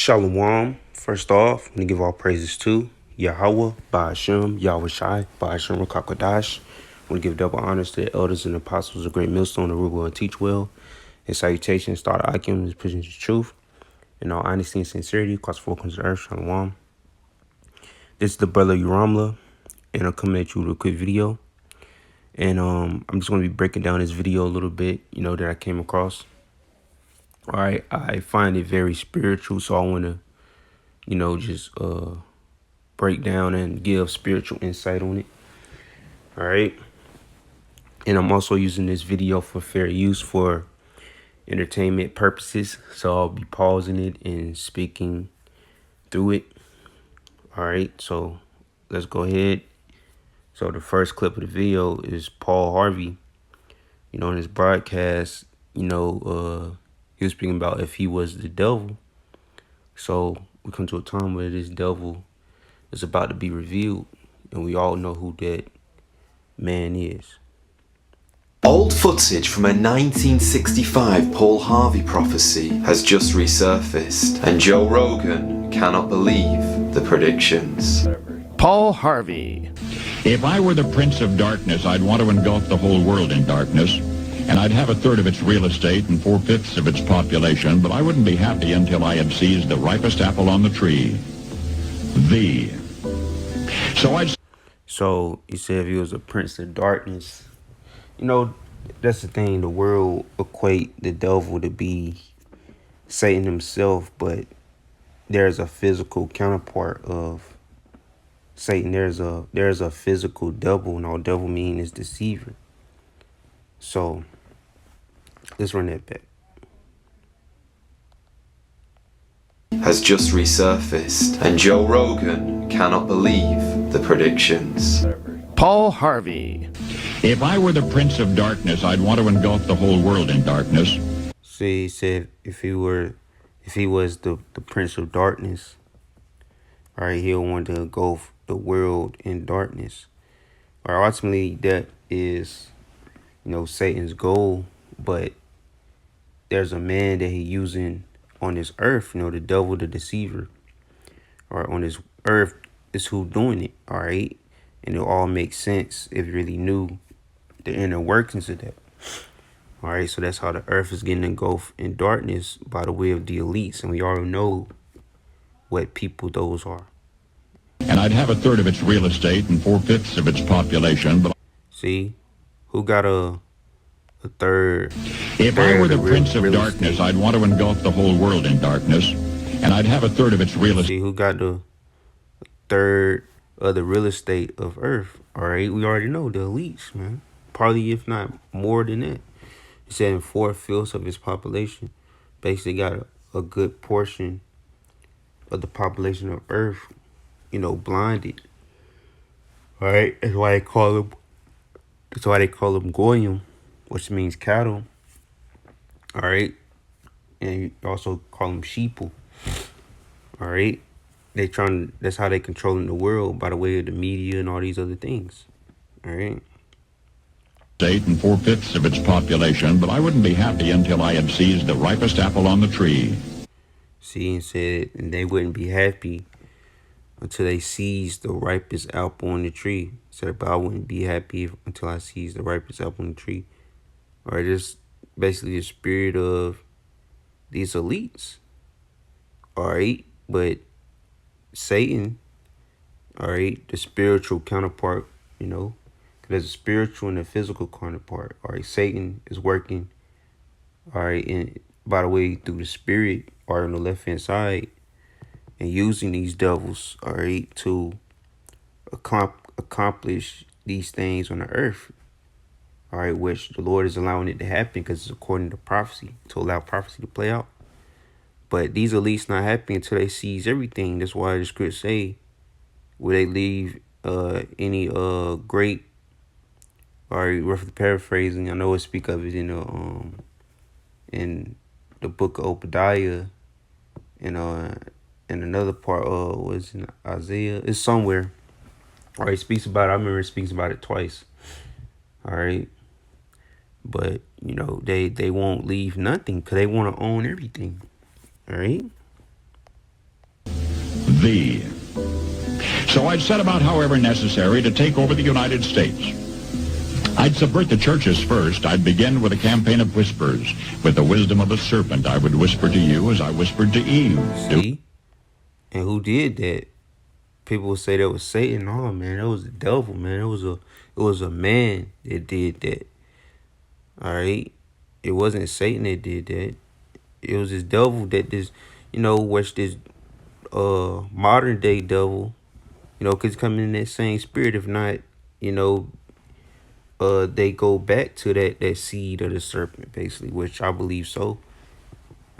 Shalom. First off, I'm going to give all praises to Yahweh, Ba'ashem, Yahweh Shai, Ba'ashem, Rakakwadash. I want to give double honors to the elders and apostles of Great Millstone, the rule well and teach well. And salutations to all the Akim is preaching the truth. In all honesty and sincerity, across four corners of the earth, Shalom. This is the brother Uramla, and I'm coming at you with a quick video. And I'm just going to be breaking down this video a little bit, that I came across. All right, I find it very spiritual, so I want to just break down and give spiritual insight on it. All right. And I'm also using this video for fair use for entertainment purposes. So I'll be pausing it and speaking through it. All right. So let's go ahead. So the first clip of the video is Paul Harvey. In his broadcast, he was speaking about if he was the devil. So we come to a time where this devil is about to be revealed, and we all know who that man is. Old footage from a 1965 Paul Harvey prophecy has just resurfaced, and Joe Rogan cannot believe the predictions. Paul Harvey. If I were the Prince of Darkness, I'd want to engulf the whole world in darkness, and I'd have a third of its real estate and 4/5 of its population, but I wouldn't be happy until I had seized the ripest apple on the tree. So he said if he was a prince of darkness, that's the thing. The world equate the devil to be Satan himself, but there's a physical counterpart of Satan. There's a physical devil, and all devil mean is deceiver. So let's run that back. Has just resurfaced, and Joe Rogan cannot believe the predictions. Paul Harvey. If I were the Prince of Darkness, I'd want to engulf the whole world in darkness. See, he said if he was the Prince of Darkness, all right, he'll want to engulf the world in darkness. All right, ultimately that is, Satan's goal, but there's a man that he's using on this earth, the devil, the deceiver, or on this earth is who doing it, all right? And it all makes sense if you really knew the inner workings of that. All right, so that's how the earth is getting engulfed in darkness by the way of the elites, and we already know what people those are. And I'd have a third of its real estate and 4/5 of its population, but see, who got a third? If I were the Prince of Darkness, I'd want to engulf the whole world in darkness, and I'd have a third of its real estate. See, who got the third of the real estate of Earth? All right, we already know the elites, man. Probably, if not more than that. He said in 4/5 of his population, basically got a good portion of the population of Earth, blinded. All right, that's why they call them Goyim, which means cattle. All right, and you also call them sheeple. All right, that's how they controlling the world, by the way of the media and all these other things. All right. State and 4/5 of its population, but I wouldn't be happy until I had seized the ripest apple on the tree. See, and said, and they wouldn't be happy until they seized the ripest apple on the tree. Said, but I wouldn't be happy until I seized the ripest apple on the tree. All right, just basically the spirit of these elites. All right, but Satan, all right, the spiritual counterpart, there's a spiritual and a physical counterpart. All right, Satan is working, all right, and by the way, through the spirit, or on the left hand side, and using these devils, all right, to accomplish these things on the earth. All right, which the Lord is allowing it to happen because it's according to prophecy, to allow prophecy to play out. But these elites not happy until they seize everything. That's why the scripts say, will they leave any great, or roughly paraphrasing, I know I speak of it in the book of Obadiah, and another part was in Isaiah. It's somewhere. All right, it speaks about it. I remember it speaks about it twice. All right. But, they won't leave nothing because they want to own everything. All right. thee. So I'd set about, however necessary, to take over the United States. I'd subvert the churches first. I'd begin with a campaign of whispers. With the wisdom of a serpent, I would whisper to you as I whispered to Eve. See? And who did that? People would say that was Satan. Oh man, that was the devil, man. It was a man that did that. Alright? It wasn't Satan that did that. It was this devil that which this modern day devil, cause coming in that same spirit. If not, they go back to that seed of the serpent, basically, which I believe so.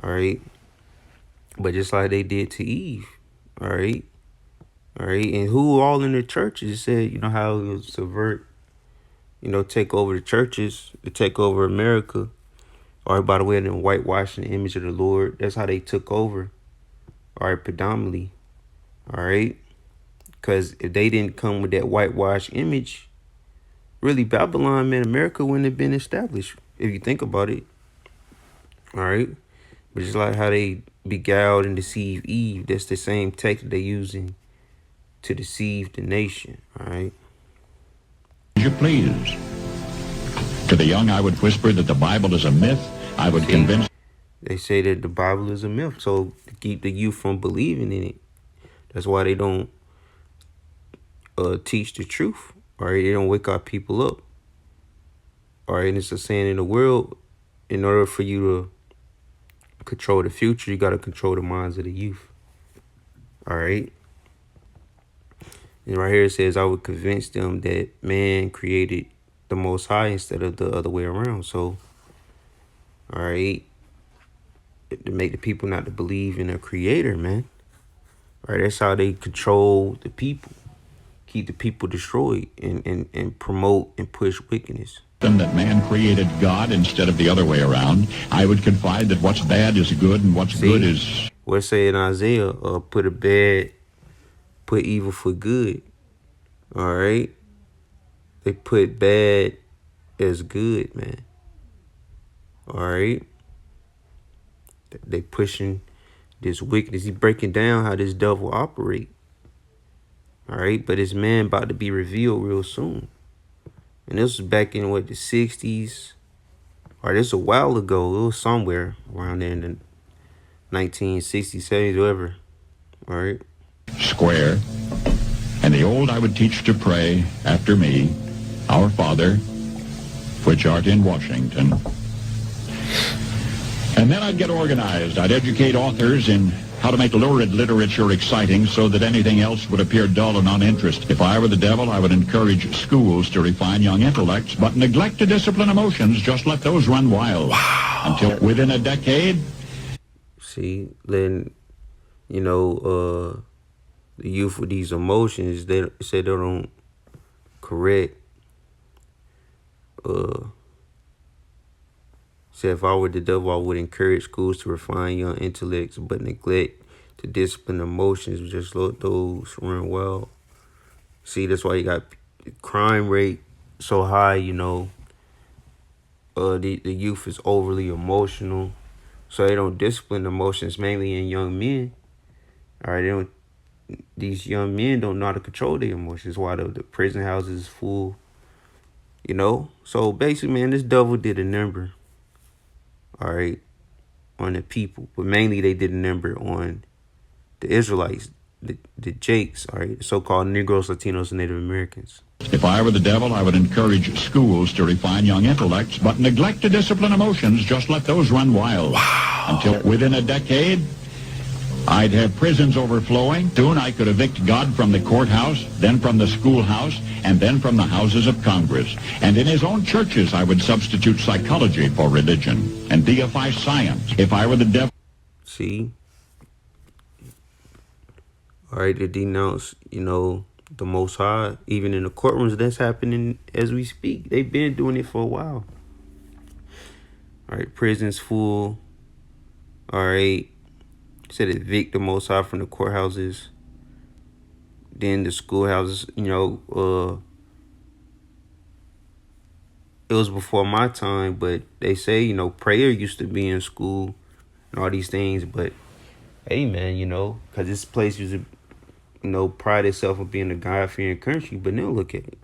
Alright? But just like they did to Eve. Alright? Alright, and who all in the churches said, how it would subvert, take over the churches, to take over America. All right, by the way, and then whitewashing the image of the Lord. That's how they took over. All right, predominantly. All right. Because if they didn't come with that whitewashed image, really, Babylon, man, America wouldn't have been established, if you think about it. All right. But just like how they beguiled and deceived Eve, that's the same tactic they're using to deceive the nation. All right. As you please. To the young, I would whisper that the Bible is a myth. I would convince. They say that the Bible is a myth, so to keep the youth from believing in it. That's why they don't teach the truth. All right, they don't wake our people up. All right, and it's a saying in the world, in order for you to control the future, you got to control the minds of the youth. All right. And right here it says, I would convince them that man created the Most High instead of the other way around. So, all right, to make the people not to believe in a creator, man. All right, that's how they control the people, keep the people destroyed, and promote and push wickedness. Them that man created God instead of the other way around. I would confide that what's bad is good and what's good is. What's say in Isaiah? Put evil for good. All right. They put bad as good, man. All right. They pushing this wickedness. He breaking down how this devil operate. All right. But his man about to be revealed real soon. And this was back in, the 60s? Or this a while ago. It was somewhere around there in the 1960s, 70s, whatever. All right. Square. And the old I would teach to pray after me, Our Father, which art in Washington. And then I'd get organized. I'd educate authors in how to make lurid literature exciting so that anything else would appear dull and uninteresting. If I were the devil, I would encourage schools to refine young intellects, but neglect to discipline emotions. Just let those run wild. Wow. Until within a decade. See, then, the youth with these emotions, they say they don't correct. Say if I were the devil, I would encourage schools to refine young intellects, but neglect to discipline emotions. Just let those run wild. See, that's why you got crime rate so high. The youth is overly emotional, so they don't discipline emotions, mainly in young men. All right, these young men don't know how to control their emotions. Why the prison houses is full. So basically, man, this devil did a number. All right, on the people, but mainly they did a number on the Israelites, the Jakes, all right, the so-called Negroes, Latinos, and Native Americans. If I were the devil, I would encourage schools to refine young intellects, but neglect to discipline emotions. Just let those run wild. Wow. Until within a decade, I'd have prisons overflowing. Soon I could evict God from the courthouse, then from the schoolhouse, and then from the houses of Congress. And in his own churches, I would substitute psychology for religion and deify science. If I were the devil. See? All right, to denounce, the Most High. Even in the courtrooms, that's happening as we speak. They've been doing it for a while. All right, prisons full. All right. Said evict the Most High from the courthouses. Then the schoolhouses, it was before my time, but they say, prayer used to be in school and all these things. But, hey, man, because this place used to pride itself on being a God-fearing country, but now look at it.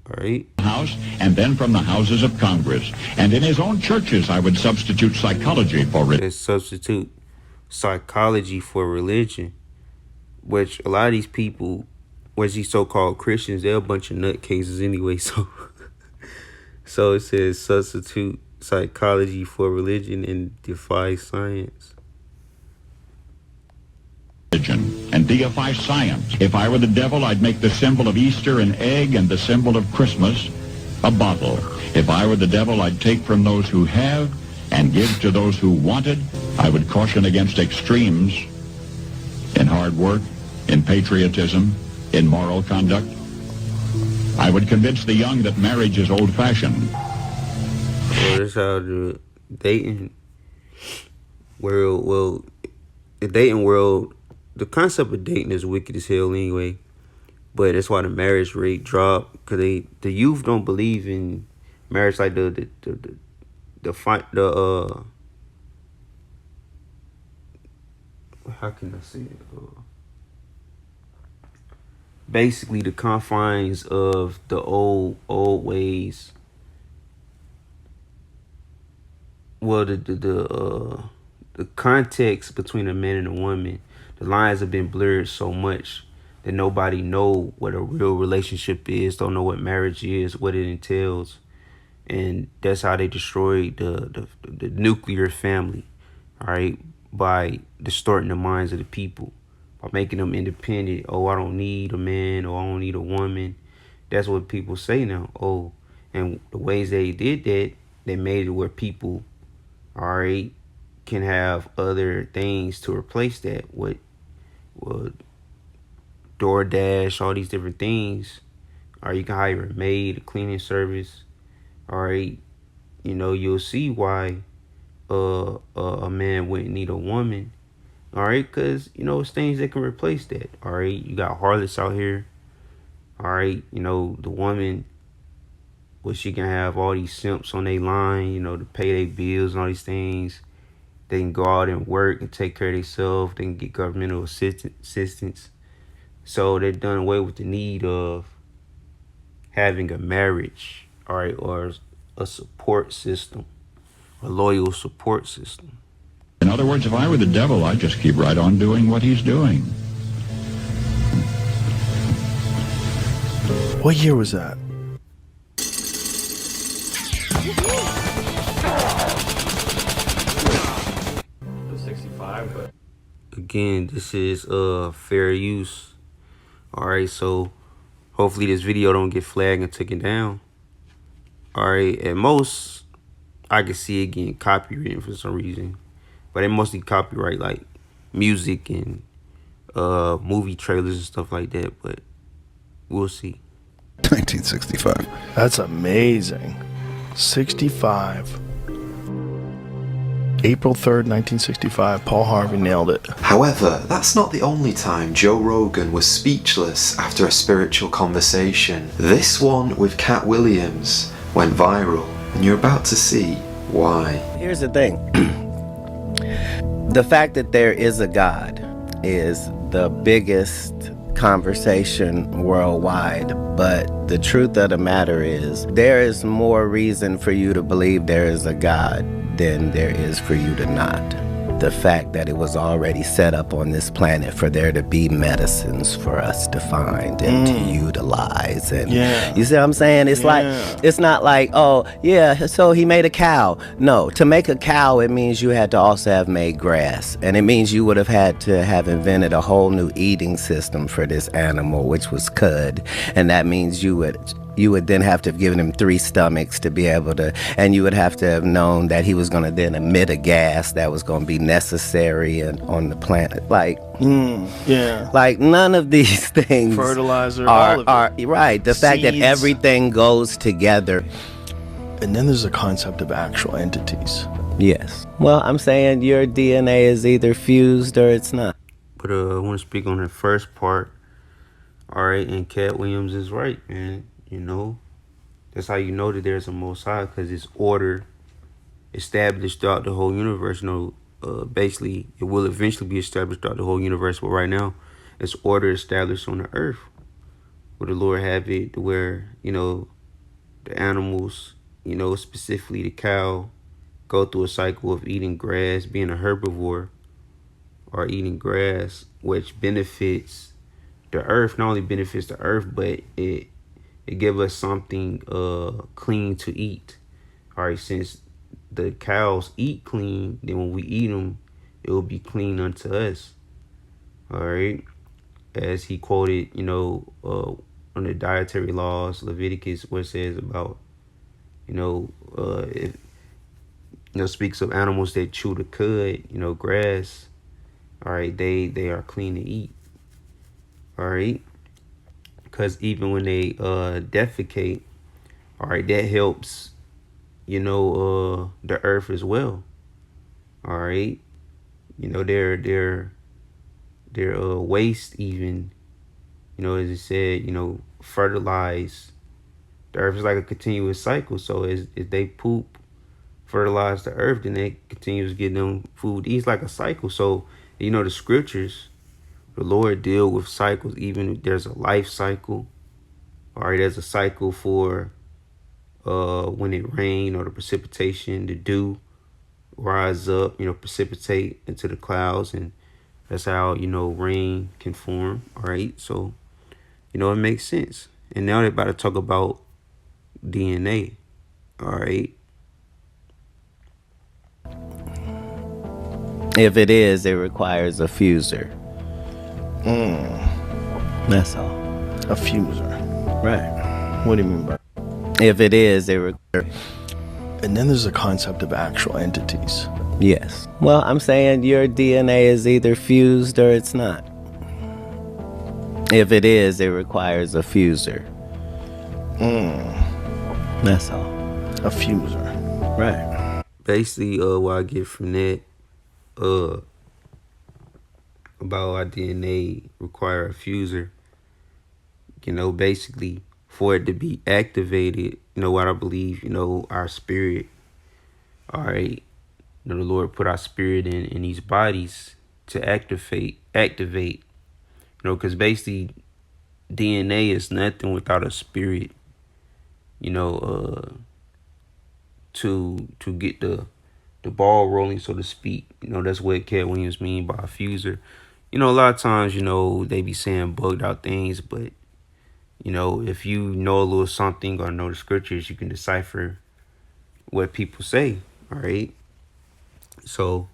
All right. House, and then from the houses of Congress. And in his own churches, I would substitute psychology for religion. Let's substitute psychology for religion, which a lot of these people, which these so-called Christians, they're a bunch of nutcases anyway. So it says substitute psychology for religion and defy science. And deify science. If I were the devil, I'd make the symbol of Easter an egg and the symbol of Christmas a bottle. If I were the devil, I'd take from those who have and give to those who wanted. I would caution against extremes in hard work, in patriotism, in moral conduct. I would convince the young that marriage is old-fashioned. Well, that's how the dating world, the dating world, the concept of dating is wicked as hell anyway. But that's why the marriage rate dropped, because the youth don't believe in marriage like how can I say it? Basically the confines of the old ways. Well, the context between a man and a woman, the lines have been blurred so much that nobody know what a real relationship is, don't know what marriage is, what it entails. And that's how they destroyed the nuclear family, all right, by distorting the minds of the people, by making them independent. Oh, I don't need a man, or I don't need a woman. That's what people say now. Oh, and the ways they did that, they made it where people, all right, can have other things to replace that with DoorDash, all these different things. Or you can hire a maid, a cleaning service. All right, you'll see why a man wouldn't need a woman. All right, because it's things that can replace that. All right, you got harlots out here. All right, the woman, well, she can have all these simps on their line, to pay their bills and all these things. They can go out and work and take care of themselves. They can get governmental assistance. So they've done away with the need of having a marriage, all right, or a support system, a loyal support system. In other words, if I were the devil, I'd just keep right on doing what he's doing. What year was that? Again, this is fair use. All right, so hopefully this video don't get flagged and taken down. All right, at most I can see it getting copywritten for some reason, but they mostly copyright like music and movie trailers and stuff like that. But we'll see. 1965. That's amazing. 65. April 3rd, 1965. Paul Harvey nailed it. However, that's not the only time Joe Rogan was speechless after a spiritual conversation. This one with Cat Williams went viral, and you're about to see why. Here's the thing. The fact that there is a God is the biggest conversation worldwide, but the truth of the matter is there is more reason for you to believe there is a God than there is for you to not. The fact that it was already set up on this planet for there to be medicines for us to find and to utilize. And you see what I'm saying? It's like, it's not like, oh, yeah, so he made a cow. No, to make a cow, it means you had to also have made grass. And it means you would have had to have invented a whole new eating system for this animal, which was cud. And that means you would then have to have given him 3 stomachs to be able to, and you would have to have known that he was going to then emit a gas that was going to be necessary on the planet. Like, like none of these things. Fertilizer, are all of it. Right. The fact that Seeds. everything goes together. And then there's the concept of actual entities. Yes. Well, I'm saying your DNA is either fused or it's not. But I want to speak on the first part. All right, and Cat Williams is right, man. That's how you know that there's a Most High, because it's order established throughout the whole universe. Basically, it will eventually be established throughout the whole universe, but right now, it's order established on the earth. Where the Lord have it to where, the animals, specifically the cow, go through a cycle of eating grass, being a herbivore, or eating grass, which benefits the earth. Not only benefits the earth, but it gives us something clean to eat. All right, since the cows eat clean, then when we eat them, it will be clean unto us. All right, as he quoted, on the dietary laws, Leviticus, where it says about, it speaks of animals that chew the cud, grass. All right, they are clean to eat. All right, because even when they defecate, all right, that helps, the earth as well. All right, their waste even, as it said, fertilize the earth. Is like a continuous cycle. So as they poop, fertilize the earth, then it continues to get them food. It's like a cycle. So, the scriptures, the Lord deal with cycles. Even there's a life cycle. All right, there's a cycle for when it rain or the precipitation, the dew rise up, precipitate into the clouds, and that's how, rain can form. All right, so, it makes sense. And now they're about to talk about DNA. All right. If it is, it requires a fuser. That's all. A fuser. Right. What do you mean by? If it is, it requires. And then there's the concept of actual entities. Yes. Well, I'm saying your DNA is either fused or it's not. If it is, it requires a fuser. That's all. A fuser. Right. Basically, what I get from that, about our DNA require a fuser, basically for it to be activated, what I believe, our spirit, all right, the Lord put our spirit in these bodies to activate, because basically DNA is nothing without a spirit, to get the ball rolling, so to speak. That's what Cat Williams mean by a fuser. A lot of times, they be saying bugged out things, but, if you know a little something or know the scriptures, you can decipher what people say, all right? So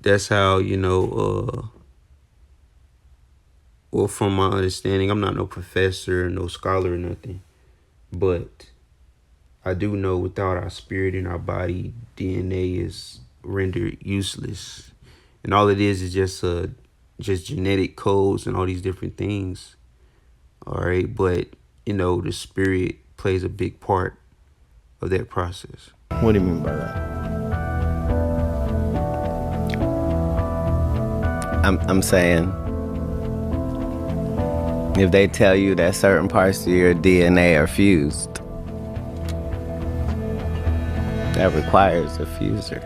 that's how, well, from my understanding, I'm not no professor, no scholar or nothing, but I do know without our spirit in our body, DNA is rendered useless. And all it is just genetic codes and all these different things. All right. But, the spirit plays a big part of that process. What do you mean by that? I'm saying, if they tell you that certain parts of your DNA are fused, that requires a fuser.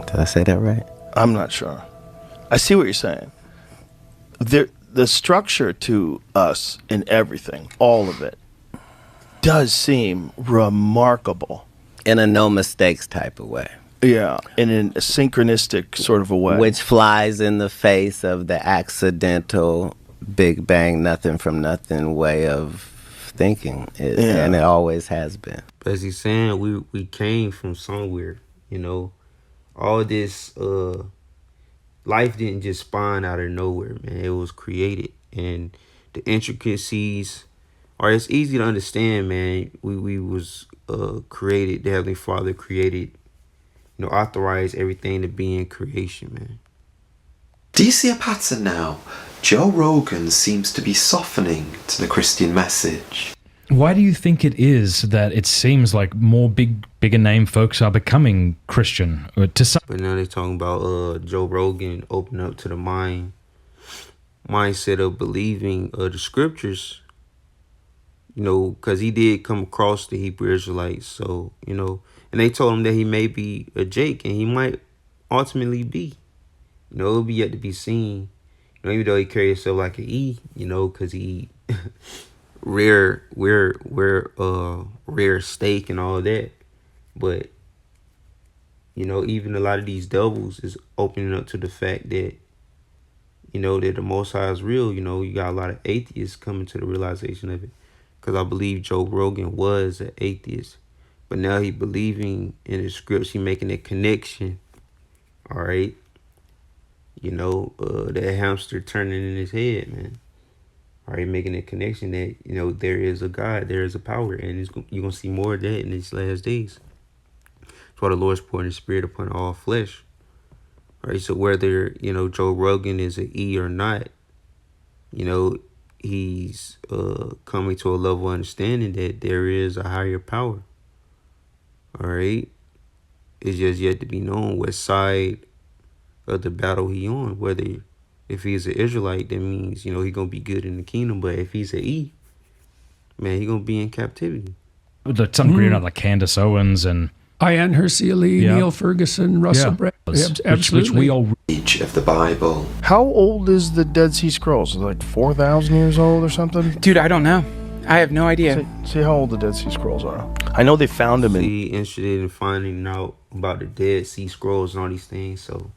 Did I say that right? I'm not sure. I see what you're saying. The structure to us in everything, all of it, does seem remarkable. In a no mistakes type of way. Yeah, in a synchronistic sort of a way. Which flies in the face of the accidental Big Bang, nothing from nothing way of thinking. And it always has been. As he's saying, we came from somewhere, all this life didn't just spawn out of nowhere, man. It was created, and the intricacies it's easy to understand, man. We was created. The Heavenly Father created, authorized everything to be in creation, man. Do you see a pattern now? Joe Rogan seems to be softening to the Christian message. Why do you think it is that it seems like more bigger name folks are becoming Christian? But now they're talking about Joe Rogan open up to the mindset of believing the scriptures, because he did come across the Hebrew Israelites. So, and they told him that he may be a Jake and he might ultimately be, You know, it'll be yet to be seen. You know, even though he carry himself like an E, you know, because he rare steak and all that. But, you know, even a lot of these devils is opening up to the fact that, you know, that the Most High is real. You know, you got a lot of atheists coming to the realization of it. Because I believe Joe Rogan was an atheist. But now he believing in the scripts. He making a connection. All right. You know, that hamster turning in his head, man. All right, making a connection that, you know, there is a God, there is a power. And you're going to see more of that in these last days. That's why the Lord's pouring his spirit upon all flesh. All right, so whether, you know, Joe Rogan is an E or not, you know, he's coming to a level of understanding that there is a higher power. All right. It's just yet to be known what side of the battle he on. Whether if he's an Israelite, that means, you know, he gonna be good in the kingdom. But if he's an E, man, he gonna be in captivity. Some green out like Candace Owens and Ian Herceli, Yeah. Neil Ferguson, Russell Brand. Absolutely. which we all Age of the Bible. How old is the Dead Sea Scrolls? Is it like 4,000 years old or something? Dude, I don't know. I have no idea. See how old the Dead Sea Scrolls are. I know they found them in. He interested in finding out about the Dead Sea Scrolls and all these things. So,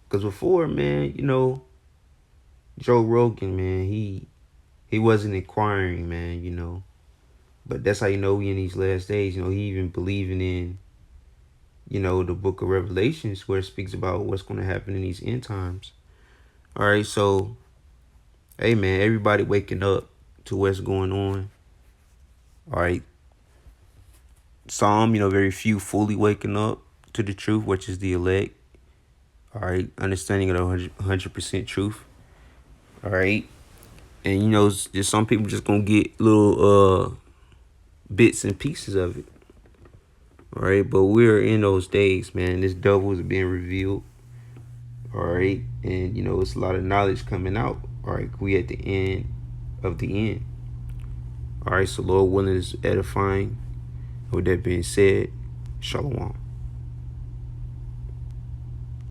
because before, man, you know, Joe Rogan, man, he wasn't inquiring, man, you know. But that's how you know we in these last days. You know, he even believing in, you know, the book of Revelations where it speaks about what's going to happen in these end times. All right, so, hey, man, everybody waking up to what's going on. All right. Some, you know, very few fully waking up to the truth, which is the elect. All right. Understanding of the 100% truth. All right. And, you know, just some people just going to get little bits and pieces of it. All right. But we're in those days, man. This devil is being revealed. All right. And, you know, it's a lot of knowledge coming out. All right. We at the end of the end. All right, so Lord willing is edifying. With that being said, Shalom.